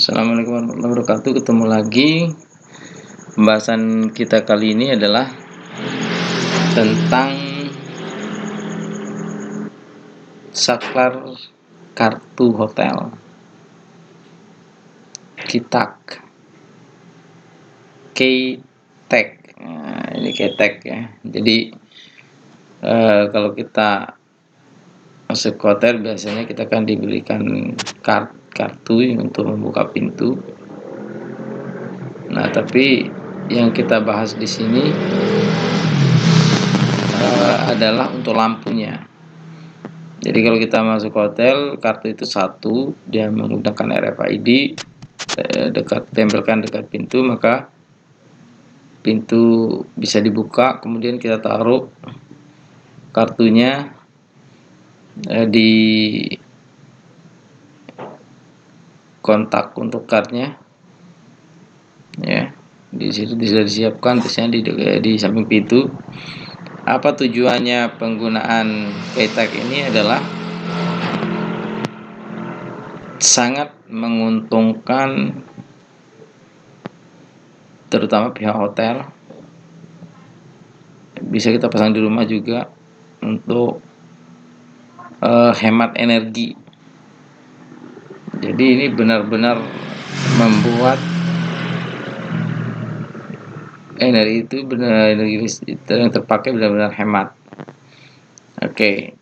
Assalamualaikum warahmatullahi wabarakatuh. Ketemu lagi. Pembahasan kita kali ini adalah tentang saklar kartu hotel, KeyTag, KeyTag. Nah, ini KeyTag ya. Jadi kalau kita masuk ke hotel biasanya kita akan diberikan kartu untuk membuka pintu. Nah, tapi yang kita bahas di sini adalah untuk lampunya. Jadi kalau kita masuk hotel, kartu itu satu, dia menggunakan RFID, tempelkan dekat pintu, maka pintu bisa dibuka. Kemudian kita taruh kartunya di kontak untuk kartunya, ya. Di situ bisa disiapkan, biasanya di samping pintu. Apa tujuannya penggunaan KeyTag ini adalah sangat menguntungkan terutama pihak hotel. Bisa kita pasang di rumah juga untuk hemat energi. Jadi ini benar-benar membuat energi yang terpakai benar-benar hemat. Oke.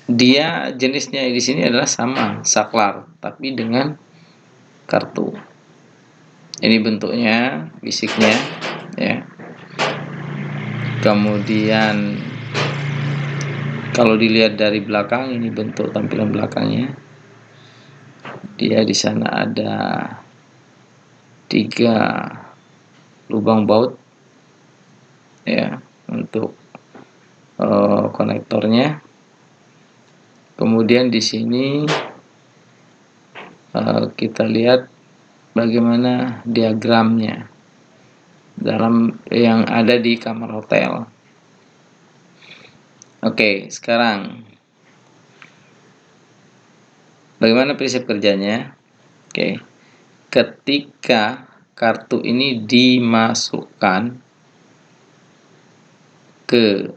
Dia jenisnya di sini adalah sama, saklar, tapi dengan kartu. Ini bentuknya, fisiknya, ya. Kemudian kalau dilihat dari belakang, ini bentuk tampilan belakangnya. Dia di sana ada 3 lubang baut, ya, untuk konektornya. Kemudian di sini kita lihat bagaimana diagramnya dalam yang ada di kamar hotel. Oke, sekarang bagaimana prinsip kerjanya? Oke, ketika kartu ini dimasukkan ke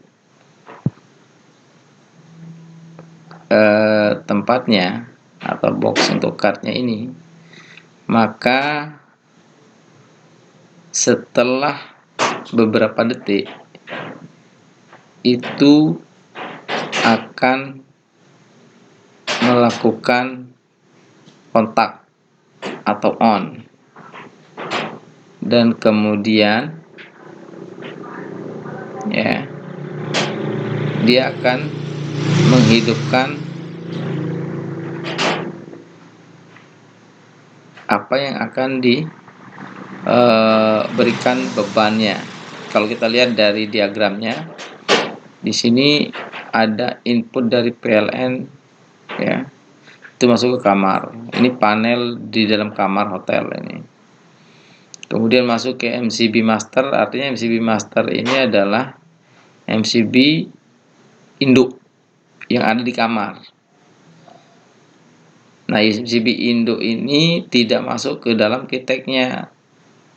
tempatnya atau box untuk kartunya ini, maka setelah beberapa detik itu akan melakukan kontak atau on, dan kemudian ya dia akan menghidupkan apa yang akan diberikan bebannya. Kalau kita lihat dari diagramnya, di sini ada input dari PLN, ya, itu masuk ke kamar. Ini panel di dalam kamar hotel ini. Kemudian masuk ke MCB master, artinya MCB master ini adalah MCB induk yang ada di kamar. Nah, MCB induk ini tidak masuk ke dalam KeyTag-nya.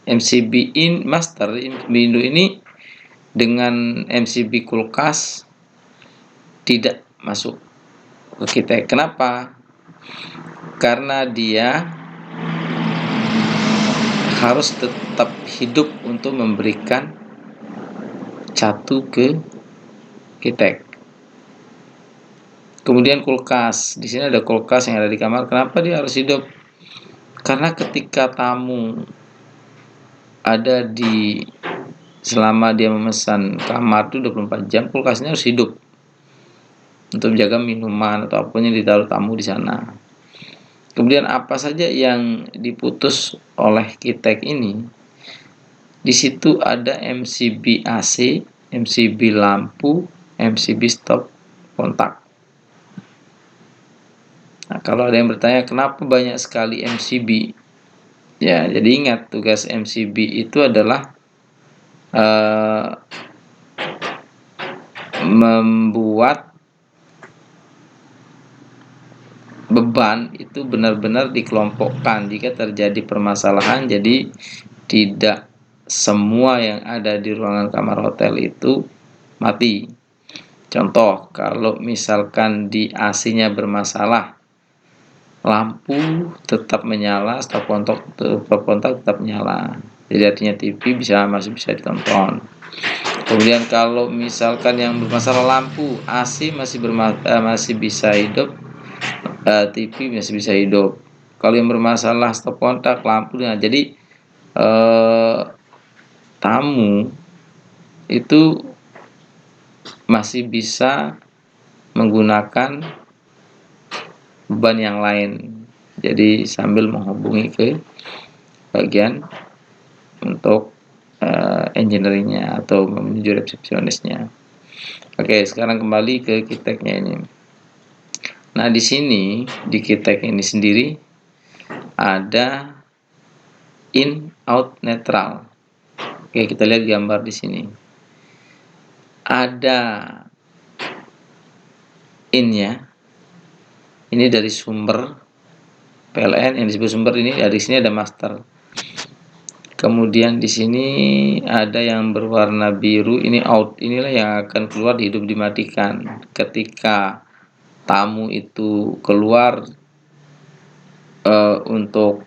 MCB master, MCB induk ini dengan MCB kulkas tidak masuk ke KeyTag. Kenapa? Karena dia harus tetap hidup untuk memberikan catu ke KeyTag. Kemudian kulkas, di sini ada kulkas yang ada di kamar. Kenapa dia harus hidup? Karena ketika tamu ada di selama dia memesan kamar itu 24 jam, kulkasnya harus hidup untuk menjaga minuman atau apapun yang ditaruh tamu di sana. Kemudian apa saja yang diputus oleh KeyTag ini, di situ ada MCB AC, MCB lampu, MCB stop kontak. Nah, kalau ada yang bertanya kenapa banyak sekali MCB, ya, jadi ingat tugas MCB itu adalah beban itu benar-benar dikelompokkan. Jika terjadi permasalahan, jadi tidak semua yang ada di ruangan kamar hotel itu mati. Contoh, kalau misalkan di AC-nya bermasalah, lampu tetap menyala, stop kontak tetap menyala. Jadi artinya TV masih bisa ditonton. Kemudian kalau misalkan yang bermasalah lampu, AC masih bisa hidup, TV masih bisa hidup. Kalau yang bermasalah stop kontak, lampu, nah jadi tamu itu masih bisa menggunakan beban yang lain. Jadi sambil menghubungi ke bagian untuk engineeringnya atau menuju resepsionisnya. Oke, sekarang kembali ke KITEK-nya ini. Nah, di sini di KITEK ini sendiri ada in, out, netral. Oke, kita lihat gambar di sini. Ada in-nya. Ini dari sumber PLN, yang disebut sumber ini dari sini ada master. Kemudian di sini ada yang berwarna biru, ini out. Inilah yang akan keluar hidup dimatikan. Ketika tamu itu keluar untuk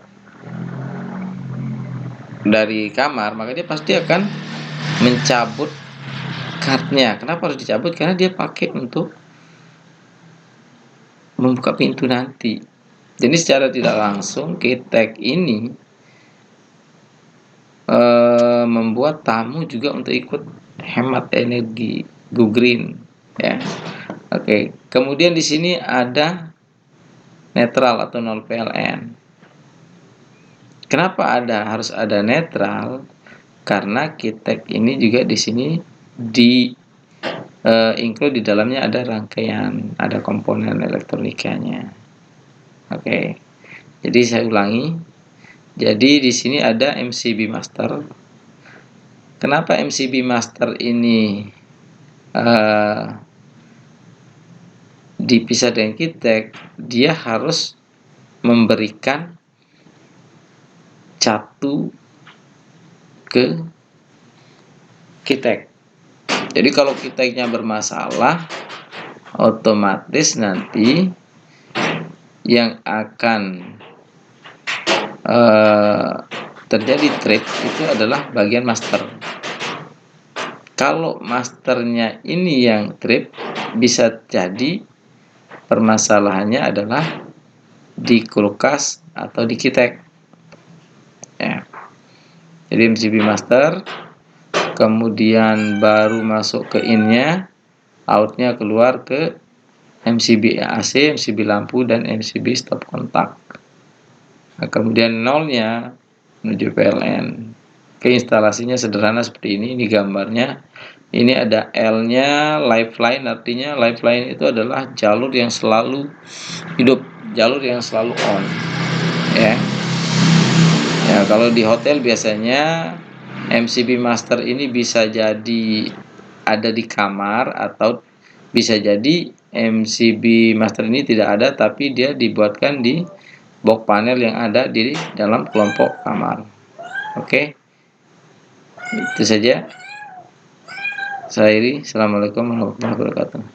dari kamar, maka dia pasti akan mencabut cardnya. Kenapa harus dicabut? Karena dia pakai untuk membuka pintu nanti. Jadi secara tidak langsung KITEK ini membuat tamu juga untuk ikut hemat energi, go green, ya. Oke. Kemudian di sini ada netral atau 0 PLN. Kenapa harus ada netral? Karena KITEK ini juga di sini include di dalamnya ada rangkaian, ada komponen elektronikanya. Oke. Jadi saya ulangi. Jadi di sini ada MCB master. Kenapa MCB master ini dipisah dengan KITEK? Dia harus memberikan catu ke KITEK. Jadi kalau KITEK-nya bermasalah, otomatis nanti yang akan terjadi trip itu adalah bagian master. Kalau masternya ini yang trip, bisa jadi permasalahannya adalah di kulkas atau di KITEK, ya. Jadi MCB master, kemudian baru masuk ke in-nya, out-nya keluar ke MCB AC, MCB lampu, dan MCB stop kontak. Nah, kemudian nolnya menuju PLN. Oke, instalasinya sederhana seperti ini gambarnya. Ini ada L-nya, lifeline, artinya lifeline itu adalah jalur yang selalu hidup, jalur yang selalu on, ya. Ya, kalau di hotel biasanya MCB master ini bisa jadi ada di kamar, atau bisa jadi MCB master ini tidak ada tapi dia dibuatkan di box panel yang ada di dalam kelompok kamar. Oke, itu saja. Saya Iri. Assalamualaikum warahmatullahi wabarakatuh.